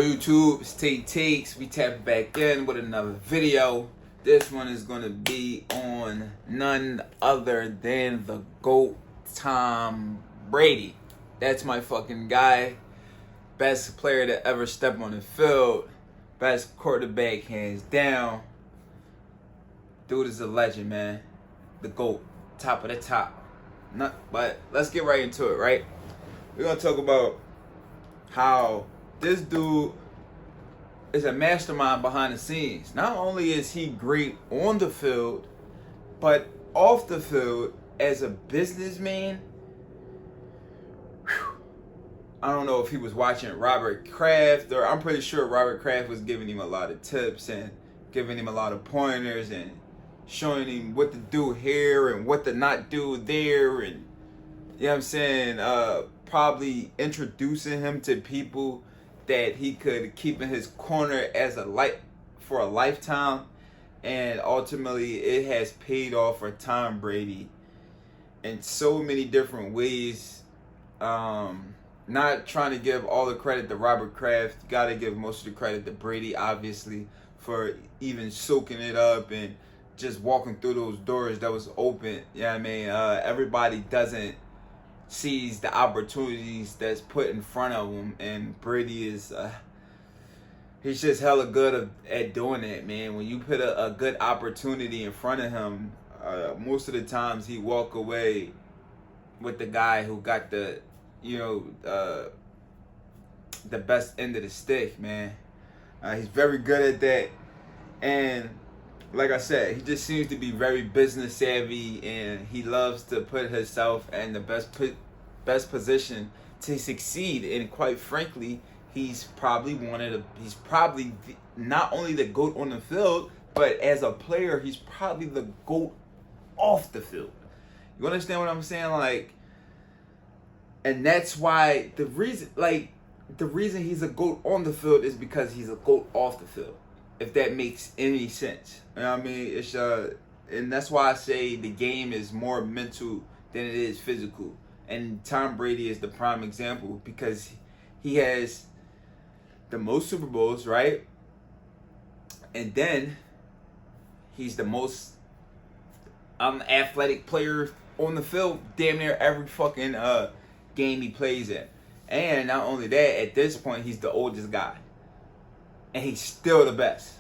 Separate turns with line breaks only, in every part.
YouTube, it's Takes. We tap back in with another video. This one is going to be on none other than the GOAT, Tom Brady. That's my fucking guy. Best player to ever step on the field. Best quarterback, hands down. Dude is a legend, man. The GOAT. Top of the top. But let's get right into it, right? We're going to talk about how this dude is a mastermind behind the scenes. Not only is he great on the field, but off the field as a businessman. I don't know if he was watching Robert Kraft, or I'm pretty sure Robert Kraft was giving him a lot of tips and giving him a lot of pointers and showing him what to do here and what to not do there, and you know what I'm saying, probably introducing him to people that he could keep in his corner as for a lifetime. And ultimately it has paid off for Tom Brady in so many different ways. Not trying to give all the credit to Robert Kraft. Gotta give most of the credit to Brady, obviously, for even soaking it up and just walking through those doors that was open. You know what I mean? Everybody doesn't sees the opportunities that's put in front of him, and Brady is he's just hella good at doing that, man. When you put a good opportunity in front of him, most of the times he walk away with the guy who got the best end of the stick, man. He's very good at that, and like I said, he just seems to be very business savvy, and he loves to put himself in the best position to succeed. And quite frankly, he's probably not only the GOAT on the field, but as a player, he's probably the GOAT off the field. You understand what I'm saying? And that's why the reason he's a GOAT on the field is because he's a GOAT off the field. If that makes any sense. You know what I mean? It's and that's why I say the game is more mental than it is physical. And Tom Brady is the prime example, because he has the most Super Bowls, right? And then he's the most athletic player on the field damn near every fucking game he plays in. And not only that, at this point he's the oldest guy. And he's still the best.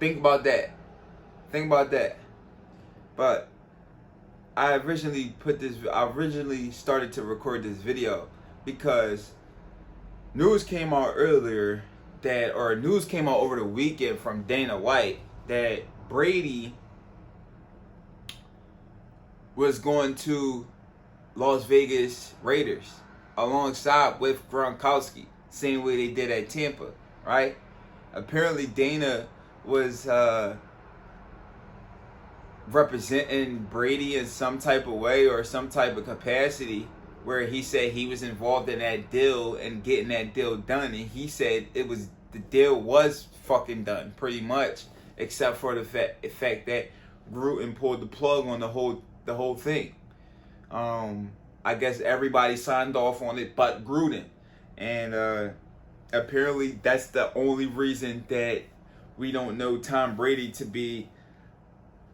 Think about that. But I originally started to record this video because news came out over the weekend from Dana White that Brady was going to Las Vegas Raiders alongside with Gronkowski, same way they did at Tampa, right? Apparently Dana was representing Brady in some type of way or some type of capacity, where he said he was involved in that deal and getting that deal done, and he said the deal was fucking done pretty much, except for the fact that Gruden pulled the plug on the whole thing. I guess everybody signed off on it but Gruden, and apparently that's the only reason that we don't know Tom Brady to be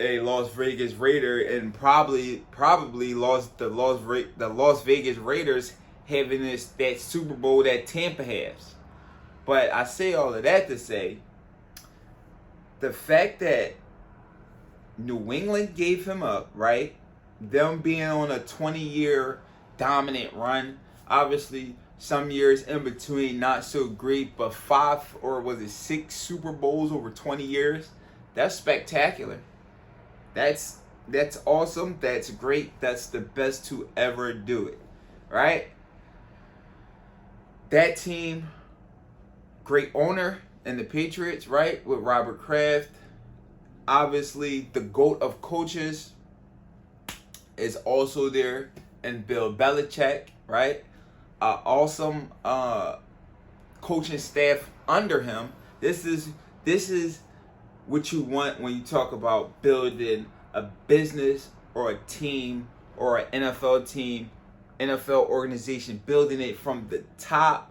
a Las Vegas Raider, and probably lost the Las Vegas Raiders having that Super Bowl that Tampa has. But I say all of that to say the fact that New England gave him up, right? Them being on a 20-year dominant run, obviously some years in between not so great, but 5 or was it 6 Super Bowls over 20 years? That's spectacular. That's awesome. That's great. That's the best to ever do it, right? That team, great owner in the Patriots, right? With Robert Kraft. Obviously, the GOAT of coaches is also there, and Bill Belichick, right? Awesome coaching staff under him. This is what you want when you talk about building a business or a team or an NFL NFL organization, building it from the top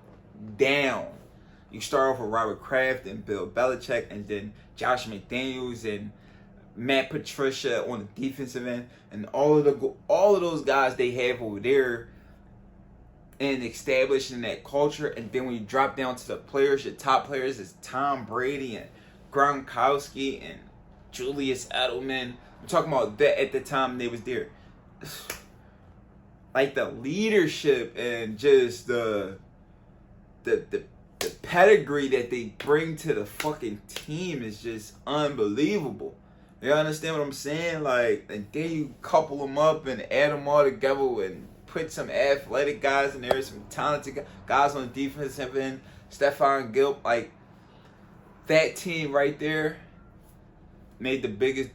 down. You start off with Robert Kraft and Bill Belichick, and then Josh McDaniels and Matt Patricia on the defensive end, and all of those guys they have over there, and establishing that culture. And then when you drop down to the players, your top players is Tom Brady and Gronkowski and Julius Edelman. I'm talking about that at the time they was there. Like the leadership and just the pedigree that they bring to the fucking team is just unbelievable. You understand what I'm saying? Like, and then you couple them up and add them all together and put some athletic guys in there, some talented guys on the defensive end, Stephon Gilmore. Like, that team right there made the biggest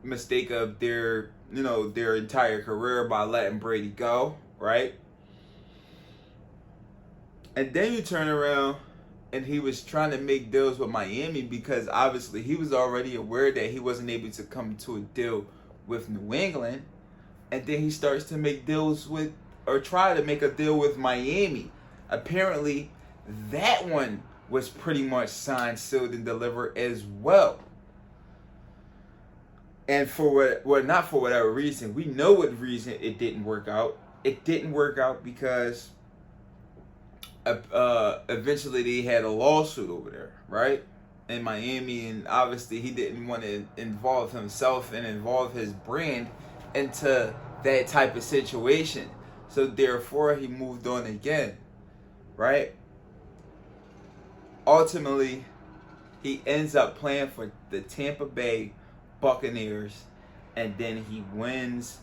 mistake of their entire career by letting Brady go, right? And then you turn around and he was trying to make deals with Miami because obviously he was already aware that he wasn't able to come to a deal with New England. And then he starts to make deals with, or try to make a deal with Miami. Apparently, that one was pretty much signed, sealed, and delivered as well. And not for whatever reason, we know what reason it didn't work out. It didn't work out because eventually they had a lawsuit over there, right? In Miami, and obviously he didn't want to involve himself and involve his brand into that type of situation. So therefore he moved on again, right? Ultimately, he ends up playing for the Tampa Bay Buccaneers, and then he wins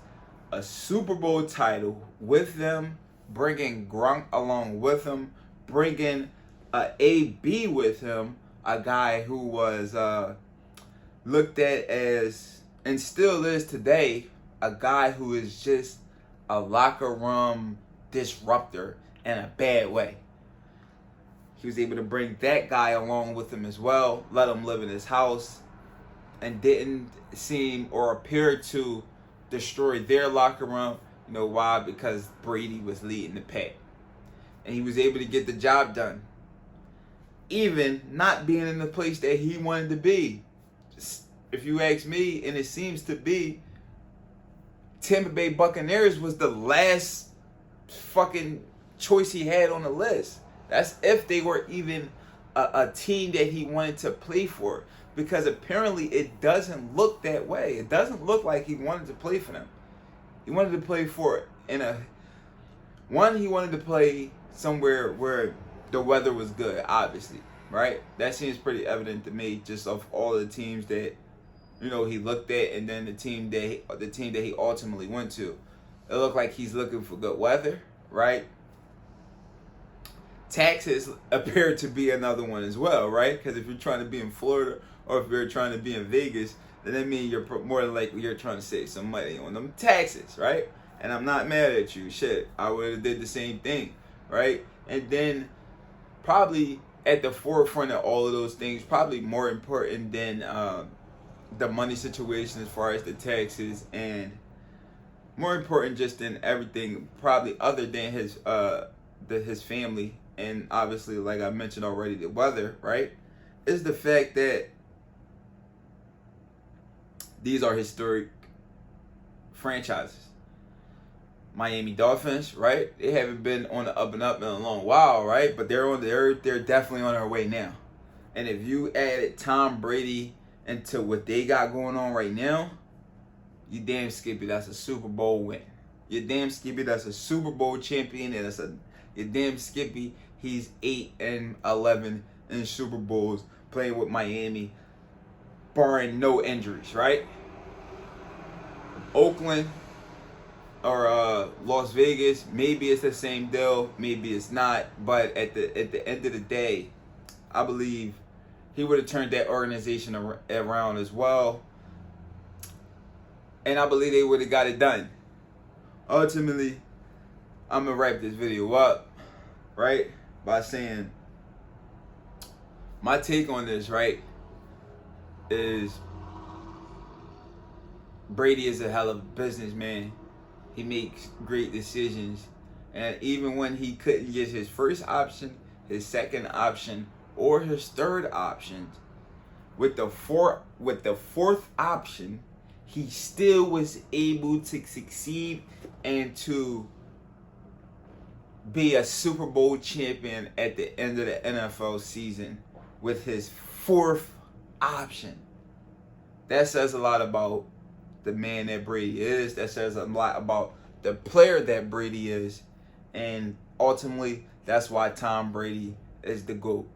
a Super Bowl title with them, bringing Gronk along with him, bringing a AB with him, a guy who was looked at as, and still is today, a guy who is just a locker room disruptor in a bad way. He was able to bring that guy along with him as well, let him live in his house, and didn't seem or appear to destroy their locker room. You know why? Because Brady was leading the pack. And he was able to get the job done. Even not being in the place that he wanted to be. Just, if you ask me, and it seems to be, Tampa Bay Buccaneers was the last fucking choice he had on the list. That's if they were even a team that he wanted to play for. Because apparently it doesn't look that way. It doesn't look like he wanted to play for them. He wanted to play for he wanted to play somewhere where the weather was good, obviously, right? That seems pretty evident to me, just of all the teams that he looked at, and then the team that he ultimately went to. It looked like he's looking for good weather, right? Texas appeared to be another one as well, right? Because if you're trying to be in Florida or if you're trying to be in Vegas, then that means you're more than likely you're trying to save some money on them taxes, right? And I'm not mad at you. Shit, I would have did the same thing, right? And then probably at the forefront of all of those things, probably more important than the money situation as far as the taxes, and more important just than everything, probably other than his family, and obviously, like I mentioned already, the weather, right, is the fact that these are historic franchises. Miami Dolphins, right? They haven't been on the up and up in a long while, right? But they're definitely on their way now. And if you added Tom Brady into what they got going on right now, you damn skippy, that's a Super Bowl win. You damn skippy, that's a Super Bowl champion, and you damn skippy, he's 8-11 in Super Bowls playing with Miami, barring no injuries, right? Oakland or Las Vegas, maybe it's the same deal, maybe it's not, but at the end of the day, I believe he would have turned that organization around as well, and I believe they would have got it done. Ultimately, I'm gonna wrap this video up, right, by saying my take on this, right, is Brady is a hell of a businessman. He makes great decisions, and even when he couldn't get his first option, his second option, or his third option, with the fourth option, he still was able to succeed and to be a Super Bowl champion at the end of the NFL season with his fourth option. That says a lot about the man that Brady is. That says a lot about the player that Brady is. And ultimately, that's why Tom Brady is the GOAT.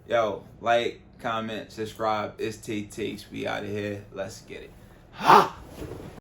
Yo, like, comment, subscribe. It's T Takes. We out of here. Let's get it. Ha!